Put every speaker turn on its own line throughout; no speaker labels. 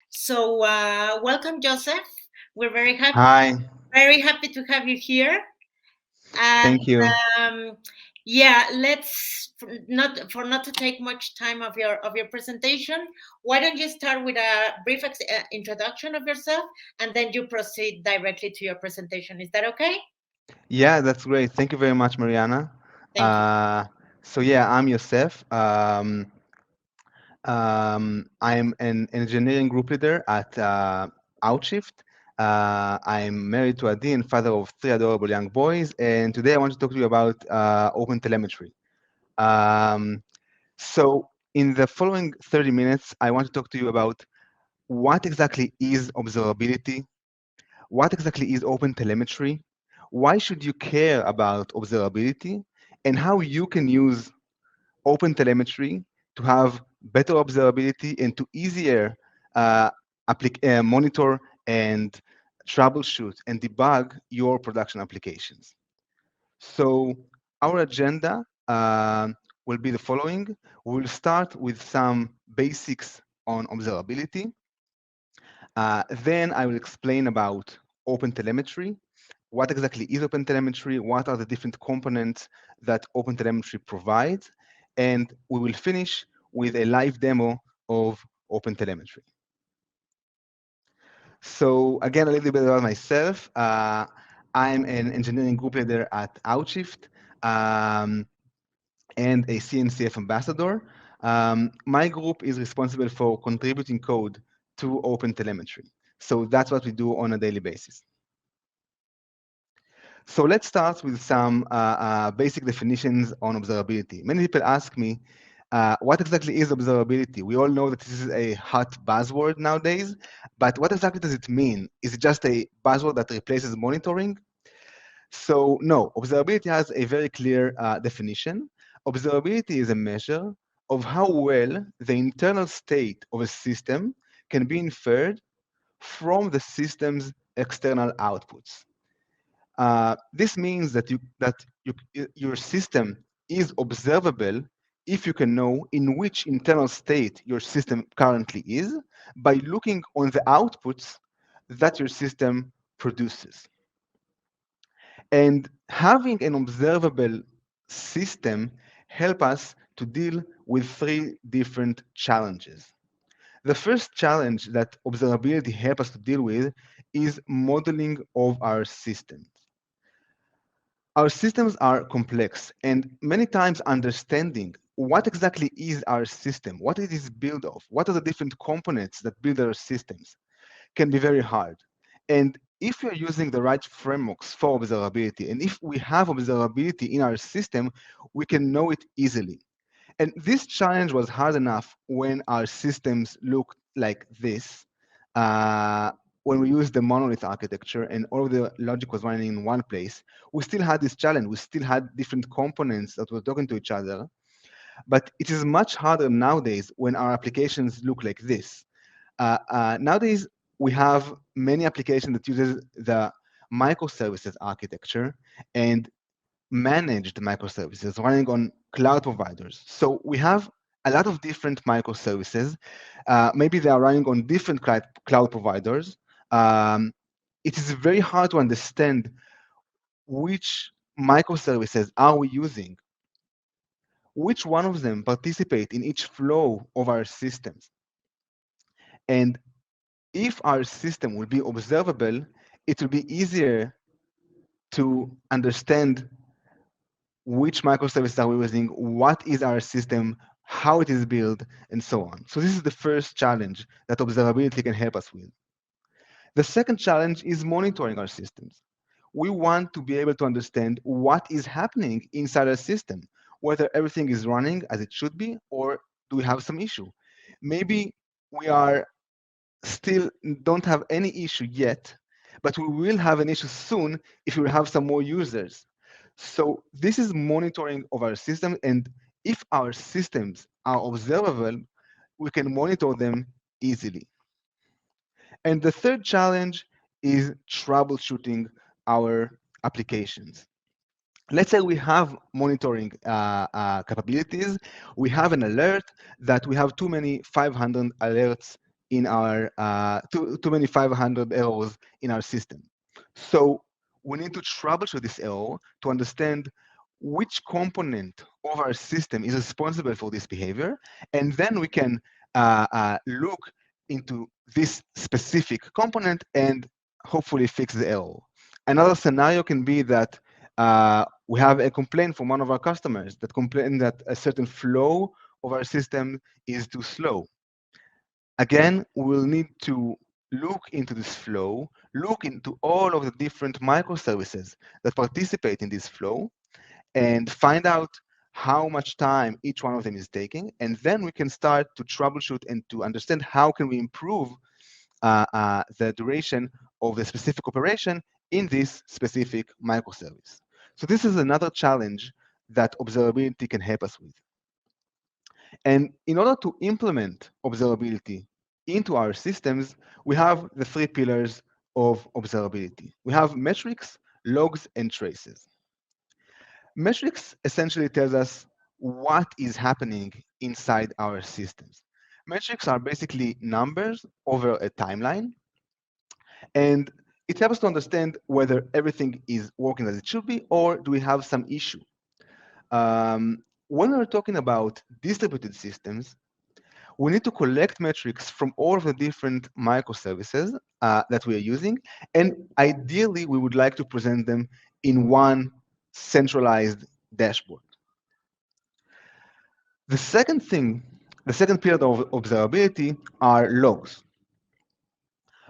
So welcome, Joseph. We're
Hi,
very happy to have you here. And
thank you.
yeah, let's not to take much time of your presentation. Why don't you start with a brief introduction of yourself, and then you proceed directly to your presentation? Is that okay?
Yeah, that's great. Thank you very much, Mariana.
Thank you.
I'm Yosef. I'm an engineering group leader at Outshift. I'm married to Adi and father of three adorable young boys. And today I want to talk to you about OpenTelemetry. Um, so in the following 30 minutes, I want to talk to you about what exactly is observability. What exactly is OpenTelemetry? Why should you care about observability? And how you can use OpenTelemetry to have better observability and to easier uh, monitor and troubleshoot and debug your production applications. So our agenda will be the following. We'll start with some basics on observability. Then I will explain about OpenTelemetry. What exactly is OpenTelemetry? What are the different components that OpenTelemetry provides? And we will finish with a live demo of OpenTelemetry. So again, a little bit about myself. I'm an engineering group leader at Outshift and a CNCF ambassador. My group is responsible for contributing code to OpenTelemetry. So that's what we do on a daily basis. So let's start with some basic definitions on observability. Many people ask me, what exactly is observability? We all know that this is a hot buzzword nowadays, but what exactly does it mean? Is it just a buzzword that replaces monitoring? So no, observability has a very clear definition. Observability is a measure of how well the internal state of a system can be inferred from the system's external outputs. This means that your system is observable if you can know in which internal state your system currently is by looking on the outputs that your system produces. And having an observable system help us to deal with three different challenges. The first challenge that observability helps us to deal with is modeling of our systems. Our systems are complex, and many times understanding what exactly is our system, what it is built of, what are the different components that build our systems, can be very hard. And if you're using the right frameworks for observability, and if we have observability in our system, we can know it easily. And this challenge was hard enough when our systems looked like this. Uh, when we used the monolith architecture and all of the logic was running in one place, we still had this challenge. We still had different components that were talking to each other. But it is much harder nowadays when our applications look like this. Nowadays, we have many applications that uses the microservices architecture and managed microservices running on cloud providers. So we have a lot of different microservices. Maybe they are running on different cloud providers. Um, it is very hard to understand which microservices are we using, which one of them participate in each flow of our systems. And if our system will be observable, it will be easier to understand which microservices are we using, what is our system, how it is built, and so on. So this is the first challenge that observability can help us with. The second challenge is monitoring our systems. We want to be able to understand what is happening inside our system, whether everything is running as it should be, or do we have some issue? Maybe we are still don't have any issue yet, but we will have an issue soon if we have some more users. So this is monitoring of our system, and if our systems are observable, we can monitor them easily. And the third challenge is troubleshooting our applications. Let's say we have monitoring capabilities. We have an alert that we have too many 500 alerts in our too many 500 errors in our system. So we need to troubleshoot this error to understand which component of our system is responsible for this behavior, and then we can look into this specific component and hopefully fix the error. Another scenario can be that we have a complaint from one of our customers that complain that a certain flow of our system is too slow. Again, we'll need to look into this flow, look into all of the different microservices that participate in this flow, and find out how much time each one of them is taking. And then we can start to troubleshoot and to understand how can we improve the duration of the specific operation in this specific microservice. So this is another challenge that observability can help us with. And in order to implement observability into our systems, we have the three pillars of observability. We have metrics, logs, and traces. Metrics essentially tells us what is happening inside our systems. Metrics are basically numbers over a timeline, and it helps us to understand whether everything is working as it should be or do we have some issue. When we're talking about distributed systems, we need to collect metrics from all of the different microservices that we are using, and ideally, we would like to present them in one centralized dashboard. The second thing, the second pillar of observability are logs.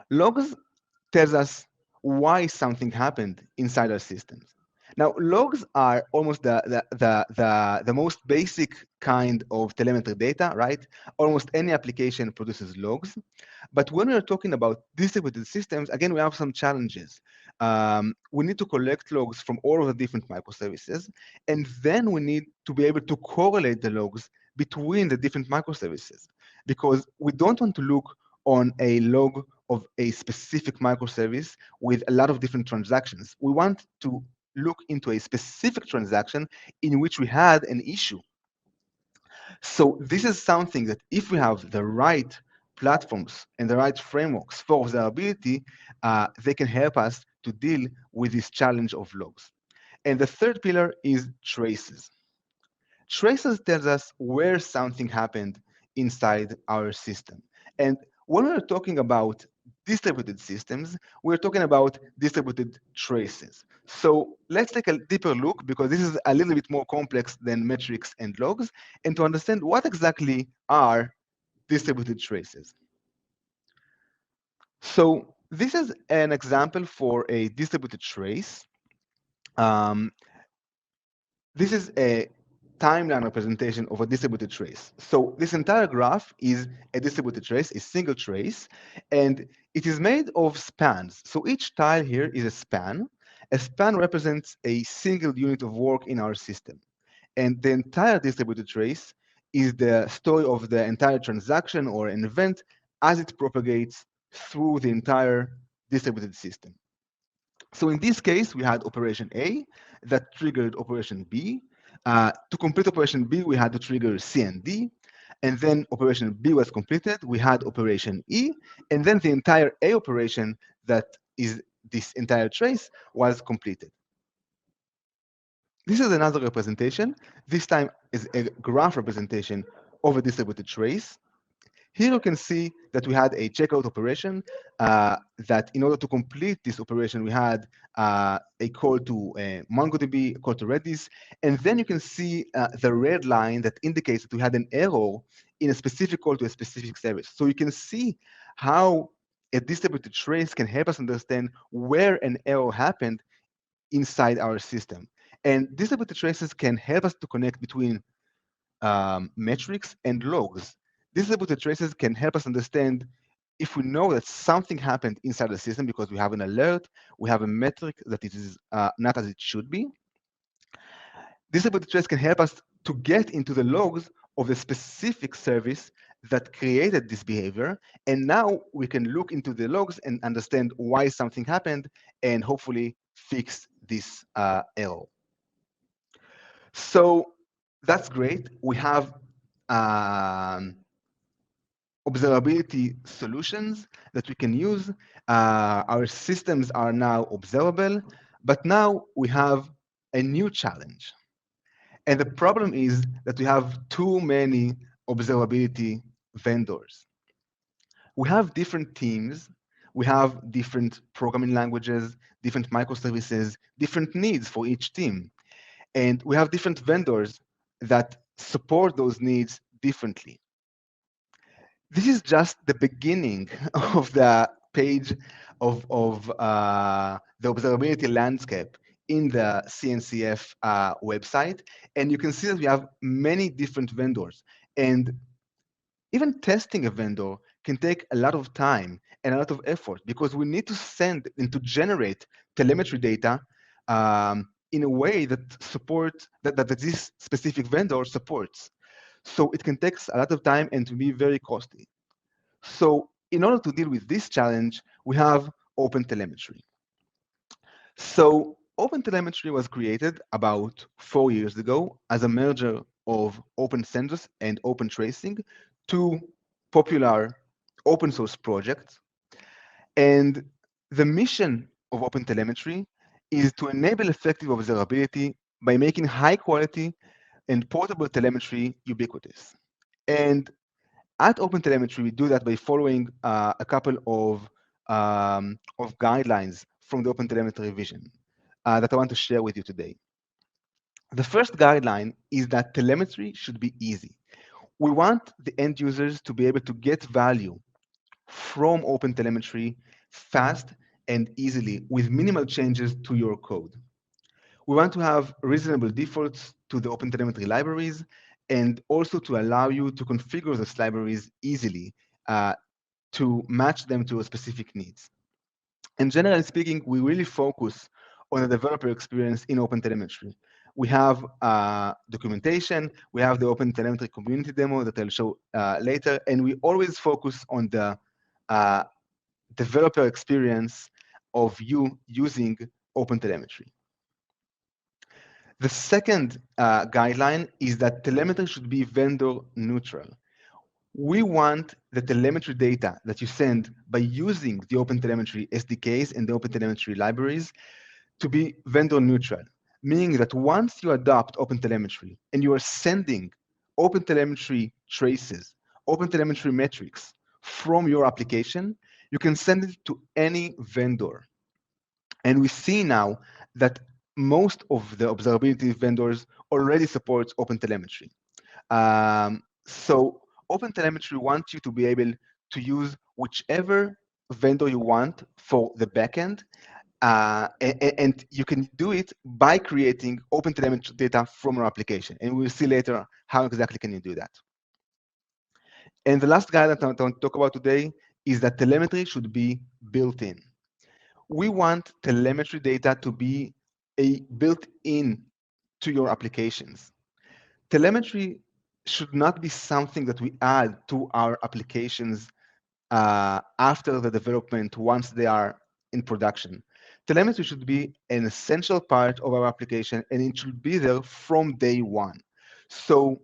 Logs tells us why something happened inside our systems. Now, logs are almost the most basic kind of telemetry data, right? Almost any application produces logs. But when we're talking about distributed systems, again, we have some challenges. We need to collect logs from all of the different microservices, and then we need to be able to correlate the logs between the different microservices, because we don't want to look on a log of a specific microservice with a lot of different transactions. We want to look into a specific transaction in which we had an issue. So this is something that if we have the right platforms and the right frameworks for observability, they can help us to deal with this challenge of logs. And the third pillar is traces. Traces tells us where something happened inside our system. And when we're talking about distributed systems, we're talking about distributed traces. So let's take a deeper look, because this is a little bit more complex than metrics and logs, and to understand what exactly are distributed traces. So this is an example for a distributed trace. Um, This is a timeline representation of a distributed trace. So this entire graph is a distributed trace, a single trace, and it is made of spans. So each tile here is a span. A span represents a single unit of work in our system. And the entire distributed trace is the story of the entire transaction or an event as it propagates through the entire distributed system. So in this case, we had operation A that triggered operation B. To complete operation B, we had to trigger C and D. And then operation B was completed. We had operation E. And then the entire A operation that is this entire trace was completed. This is another representation. This time is a graph representation of a distributed trace. Here you can see that we had a checkout operation, that in order to complete this operation, we had a call to MongoDB, a call to Redis, and then you can see the red line that indicates that we had an error in a specific call to a specific service. So you can see how a distributed trace can help us understand where an error happened inside our system. And distributed traces can help us to connect between metrics and logs. Distributed traces can help us understand if we know that something happened inside the system because we have an alert, we have a metric that it is not as it should be. Distributed traces can help us to get into the logs of the specific service that created this behavior. And now we can look into the logs and understand why something happened and hopefully fix this error. So that's great. We have observability solutions that we can use. Our systems are now observable, but now we have a new challenge. And the problem is that we have too many observability vendors. We have different teams, we have different programming languages, different microservices, different needs for each team. And we have different vendors that support those needs differently. This is just the beginning of the page of the observability landscape in the CNCF website. And you can see that we have many different vendors. And even testing a vendor can take a lot of time and a lot of effort because we need to send and to generate telemetry data in a way that supports that this specific vendor supports. So it can take a lot of time and to be very costly. So in order to deal with this challenge, we have OpenTelemetry. So OpenTelemetry was created about 4 years ago as a merger of OpenCensus and OpenTracing, two popular open source projects. And the mission of OpenTelemetry is to enable effective observability by making high quality and portable telemetry ubiquitous. And at OpenTelemetry, we do that by following a couple of guidelines from the OpenTelemetry vision that I want to share with you today. The first guideline is that telemetry should be easy. We want the end users to be able to get value from OpenTelemetry fast and easily with minimal changes to your code. We want to have reasonable defaults to the OpenTelemetry libraries and also to allow you to configure those libraries easily to match them to a specific needs. And generally speaking, we really focus on the developer experience in OpenTelemetry. We have documentation, we have the OpenTelemetry Community demo that I'll show later, and we always focus on the developer experience of you using OpenTelemetry. The second guideline is that telemetry should be vendor neutral. We want the telemetry data that you send by using the OpenTelemetry SDKs and the OpenTelemetry libraries to be vendor neutral, meaning that once you adopt OpenTelemetry and you are sending OpenTelemetry traces, OpenTelemetry metrics from your application, you can send it to any vendor. And we see now that most of the observability vendors already support OpenTelemetry. So OpenTelemetry wants you to be able to use whichever vendor you want for the backend, and you can do it by creating OpenTelemetry data from your application. And we'll see later how exactly can you do that. And the last guide that I want to talk about today is that telemetry should be built in. We want telemetry data to be built in to your applications. Telemetry should not be something that we add to our applications after the development once they are in production. Telemetry should be an essential part of our application and it should be there from day one. So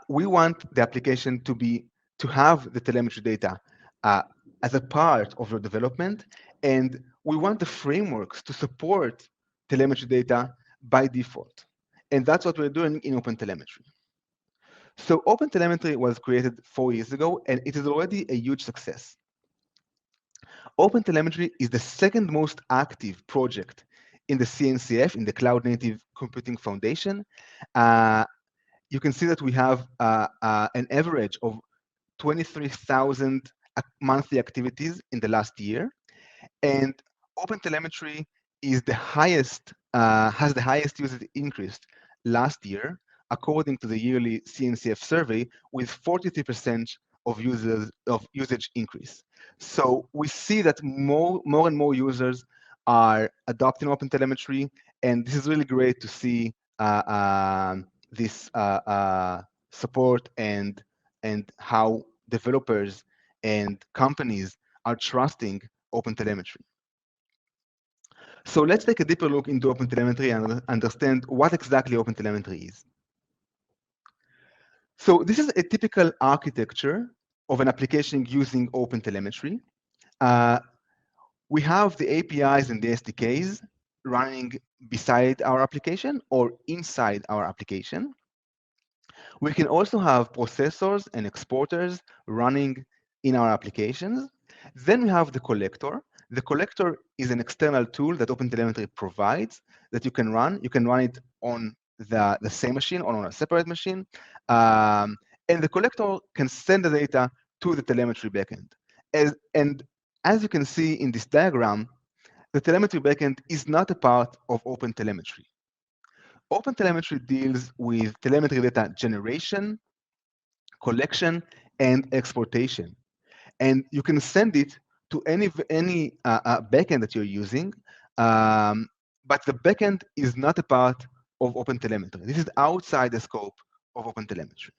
we want the application to have the telemetry data as a part of your development, and we want the frameworks to support telemetry data by default. And that's what we're doing in OpenTelemetry. So OpenTelemetry was created 4 years ago, and it is already a huge success. OpenTelemetry is the second most active project in the CNCF, in the Cloud Native Computing Foundation. You can see that we have an average of 23,000 monthly activities in the last year. And OpenTelemetry is the highest, has the highest usage increase last year, according to the yearly CNCF survey, with 43% of usage increase. So we see that more and more users are adopting OpenTelemetry, and this is really great to see this support and how developers and companies are trusting OpenTelemetry. So let's take a deeper look into OpenTelemetry and understand what exactly OpenTelemetry is. So this is a typical architecture of an application using OpenTelemetry. Uh, we have the APIs and the SDKs running beside our application or inside our application. We can also have processors and exporters running in our applications. Then we have the collector. The collector is an external tool that OpenTelemetry provides that you can run. You can run it on the same machine or on a separate machine. And the collector can send the data to the telemetry backend. And as you can see in this diagram, the telemetry backend is not a part of OpenTelemetry. OpenTelemetry deals with telemetry data generation, collection, and exportation. And you can send it to any backend that you're using, but the backend is not a part of OpenTelemetry. This is outside the scope of OpenTelemetry.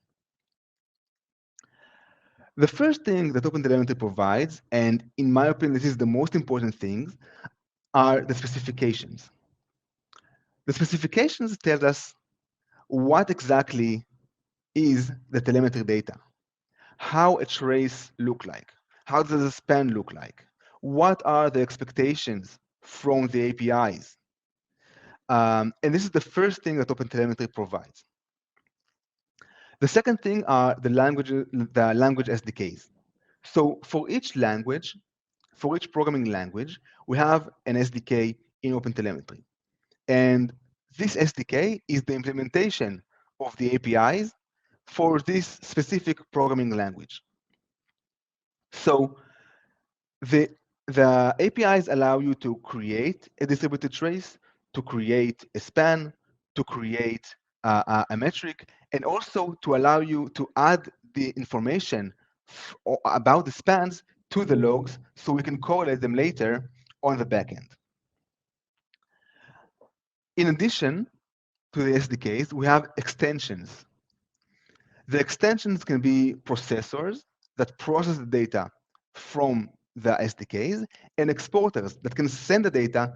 The first thing that OpenTelemetry provides, and in my opinion, this is the most important thing, are the specifications. The specifications tell us what exactly is the telemetry data, how a trace look like, how does a span look like, what are the expectations from the APIs. And this is the first thing that OpenTelemetry provides. The second thing are the language SDKs. So for each language, for each programming language, we have an SDK in OpenTelemetry. And this SDK is the implementation of the APIs for this specific programming language. So the APIs allow you to create a distributed trace, to create a span, to create a metric, and also to allow you to add the information about the spans to the logs so we can correlate them later on the backend. In addition to the SDKs, we have extensions. The extensions can be processors that process the data from the SDKs and exporters that can send the data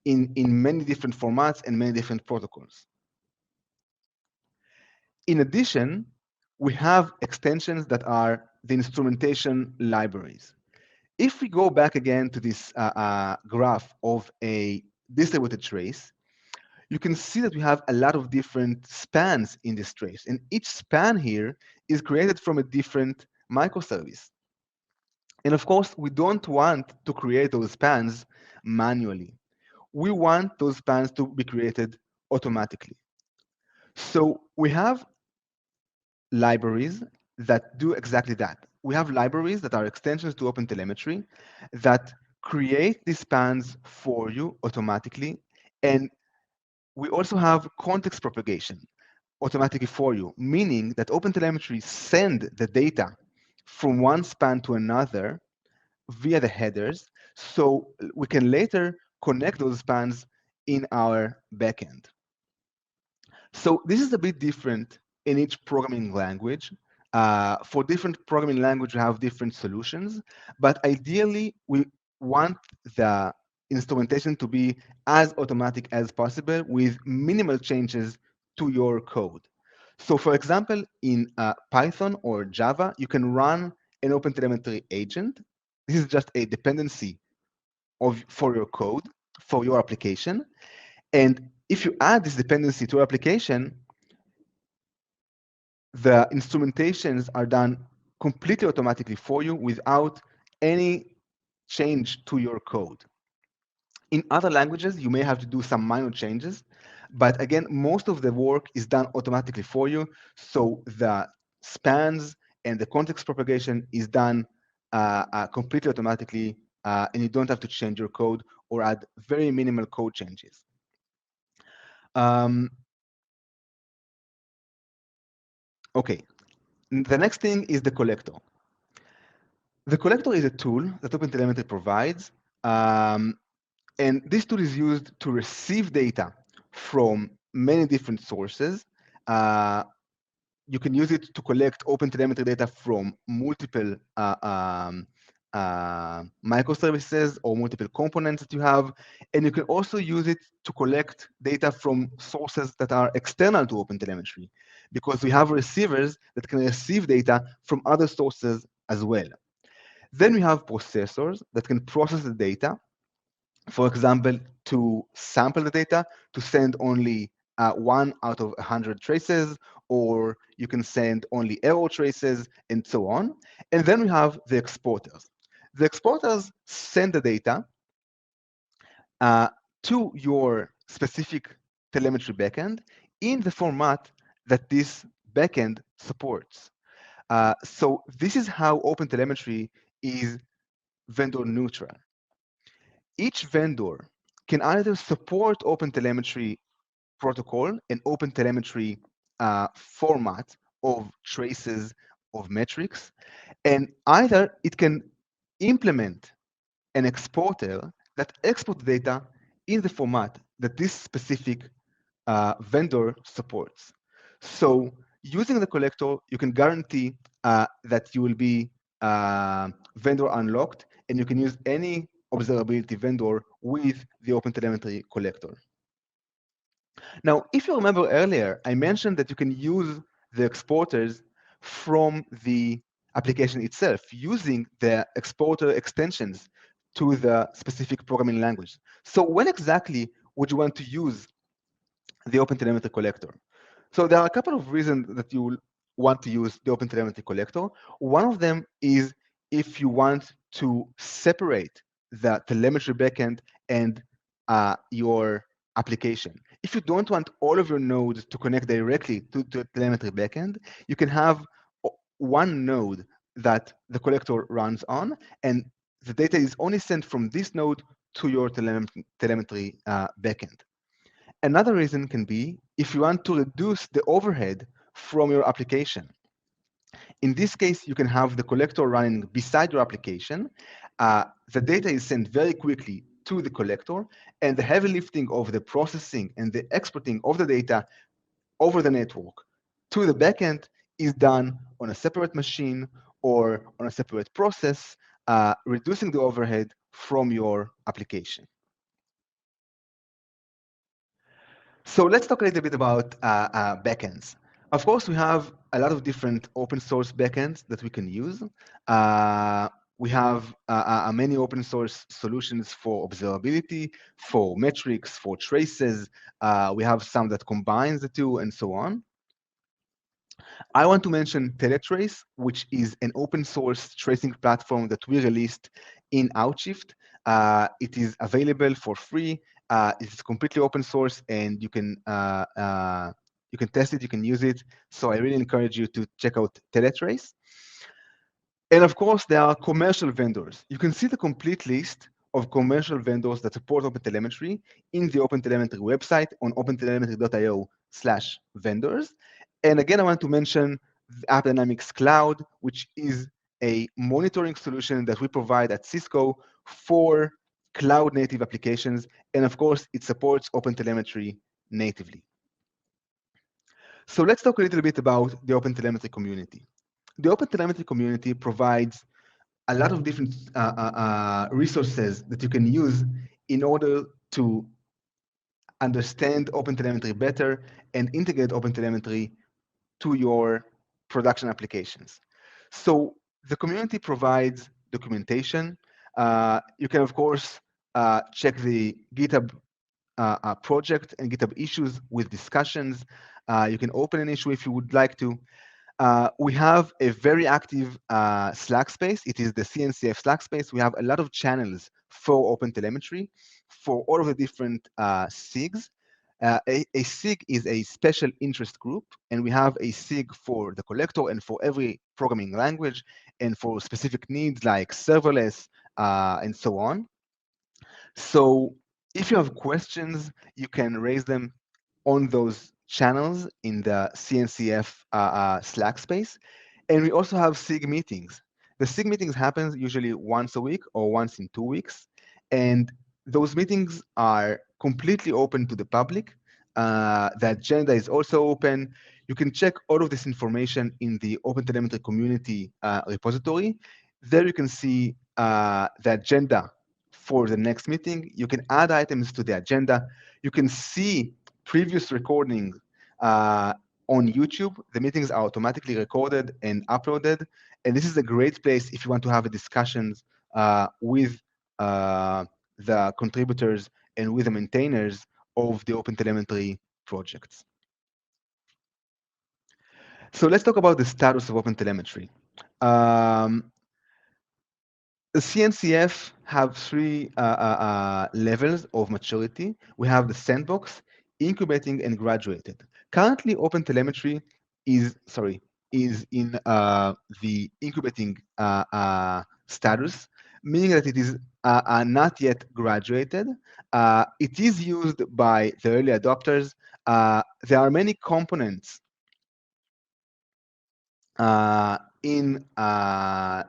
in many different formats and many different protocols. In addition, we have extensions that are the instrumentation libraries. If we go back again to this graph of a distributed trace, you can see that we have a lot of different spans in this trace. And each span here is created from a different microservice. And of course, we don't want to create those spans manually. We want those spans to be created automatically. So we have libraries that do exactly that. We have libraries that are extensions to OpenTelemetry that create these spans for you automatically. And we also have context propagation automatically for you, meaning that OpenTelemetry send the data from one span to another via the headers, so we can later connect those spans in our backend. So this is a bit different in each programming language. For different programming language, we have different solutions, but ideally, we want the instrumentation to be as automatic as possible with minimal changes to your code. So for example, in Python or Java, you can run an OpenTelemetry agent. This is just a dependency for your code, for your application. And if you add this dependency to your application, the instrumentations are done completely automatically for you without any change to your code. In other languages, you may have to do some minor changes, but again, most of the work is done automatically for you. So the spans and the context propagation is done completely automatically, and you don't have to change your code or add very minimal code changes. Okay, the next thing is the collector. The collector is a tool that OpenTelemetry provides, and this tool is used to receive data from many different sources. You can use it to collect OpenTelemetry data from multiple microservices or multiple components that you have. And you can also use it to collect data from sources that are external to OpenTelemetry, because we have receivers that can receive data from other sources as well. Then we have processors that can process the data, for example, to sample the data, to send only 1 out of 100 traces, or you can send only error traces, and so on. And then we have the exporters. The exporters send the data uh, to your specific telemetry backend in the format that this backend supports. So this is how OpenTelemetry is vendor neutral. Each vendor can either support OpenTelemetry protocol and OpenTelemetry format of traces of metrics, and either it can implement an exporter that exports data in the format that this specific vendor supports. So using the collector, you can guarantee that you will be vendor unlocked, and you can use any observability vendor with the OpenTelemetry collector. Now, if you remember earlier, I mentioned that you can use the exporters from the application itself using the exporter extensions to the specific programming language. So when exactly would you want to use the OpenTelemetry collector? So there are a couple of reasons that you will want to use the OpenTelemetry collector. One of them is if you want to separate the telemetry backend and your application. If you don't want all of your nodes to connect directly to the telemetry backend, you can have one node that the collector runs on, and the data is only sent from this node to your telemetry backend. Another reason can be if you want to reduce the overhead from your application. In this case, you can have the collector running beside your application. The data is sent very quickly to the collector, and the heavy lifting of the processing and the exporting of the data over the network to the backend is done on a separate machine or on a separate process, reducing the overhead from your application. So let's talk a little bit about backends. Of course, we have a lot of different open source backends that we can use. We have many open source solutions for observability, for metrics, for traces. We have some that combines the two, and so on. I want to mention Teletrace, which is an open source tracing platform that we released in Outshift. It is available for free. It's completely open source, and you can test it, you can use it. So I really encourage you to check out Teletrace. And of course, there are commercial vendors. You can see the complete list of commercial vendors that support OpenTelemetry in the OpenTelemetry website on opentelemetry.io/vendors. And again, I want to mention the AppDynamics Cloud, which is a monitoring solution that we provide at Cisco for cloud native applications. And of course, it supports OpenTelemetry natively. So let's talk a little bit about the OpenTelemetry community. The OpenTelemetry community provides a lot of different resources that you can use in order to understand OpenTelemetry better and integrate OpenTelemetry to your production applications. So the community provides documentation. You can, of course, check the GitHub project and GitHub issues with discussions. You can open an issue if you would like to. We have a very active Slack space. It is the CNCF Slack space. We have a lot of channels for OpenTelemetry for all of the different SIGs. A SIG is a special interest group, and we have a SIG for the collector and for every programming language and for specific needs like serverless and so on. So if you have questions, you can raise them on those channels in the CNCF Slack space. And we also have SIG meetings. The SIG meetings happen usually once a week or once in 2 weeks. And those meetings are completely open to the public. The agenda is also open. You can check all of this information in the OpenTelemetry community repository. There you can see the agenda for the next meeting. You can add items to the agenda. You can see previous recordings on YouTube. The meetings are automatically recorded and uploaded, and this is a great place if you want to have a discussions with the contributors and with the maintainers of the OpenTelemetry projects. So let's talk about the status of OpenTelemetry. The CNCF have three levels of maturity. We have the sandbox, incubating, and graduated. Currently, OpenTelemetry is in the incubating status, meaning that it is not yet graduated. It is used by the early adopters. There are many components in the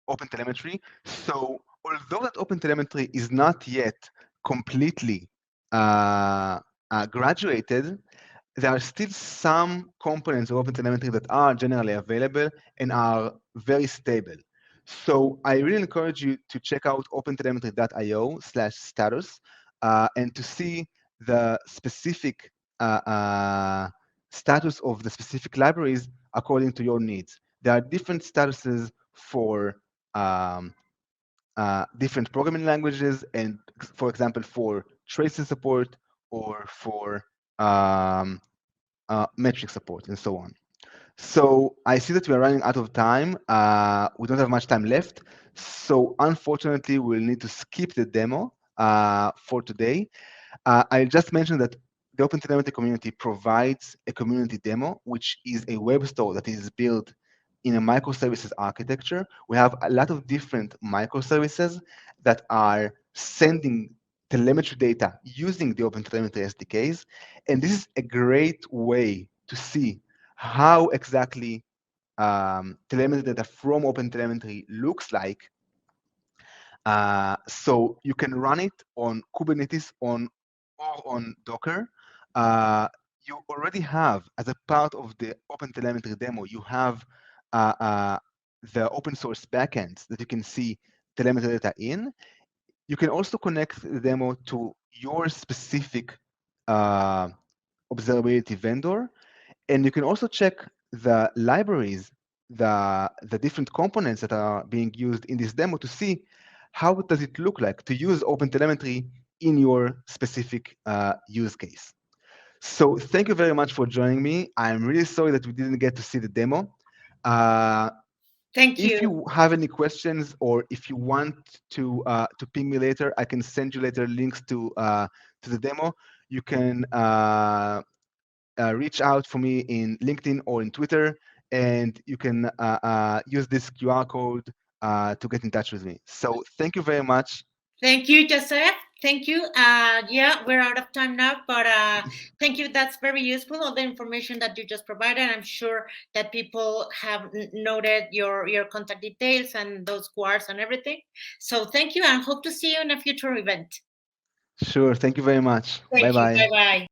OpenTelemetry. So although that OpenTelemetry is not yet completely graduated, there are still some components of OpenTelemetry that are generally available and are very stable. So I really encourage you to check out opentelemetry.io/status and to see the specific status of the specific libraries according to your needs. There are different statuses for different programming languages, and for example, for tracing support or for metric support and so on. So I see that we are running out of time. We don't have much time left. So unfortunately, we'll need to skip the demo for today. I just mentioned that the OpenTelemetry community provides a community demo, which is a web store that is built in a microservices architecture. We have a lot of different microservices that are sending telemetry data using the OpenTelemetry SDKs. And this is a great way to see how exactly telemetry data from OpenTelemetry looks like. So you can run it on Kubernetes or on Docker. You already have, as a part of the OpenTelemetry demo, you have the open source backends that you can see telemetry data in. You can also connect the demo to your specific observability vendor, and you can also check the libraries, the different components that are being used in this demo to see how does it look like to use OpenTelemetry in your specific use case. So thank you very much for joining me. I'm really sorry that we didn't get to see the demo.
Thank
If
you.
you have any questions or if you want to ping me later, I can send you later links to the demo. You can reach out for me in LinkedIn or in Twitter, and you can use this QR code to get in touch with me. So thank you very much.
Thank you, Joseph. Thank you. Yeah, we're out of time now, but thank you. That's very useful. All the information that you just provided. I'm sure that people have noted your contact details and those QRs and everything. So thank you, and hope to see you in a future event.
Sure. Thank you very much.
Thank you.
Bye-bye.
Bye bye.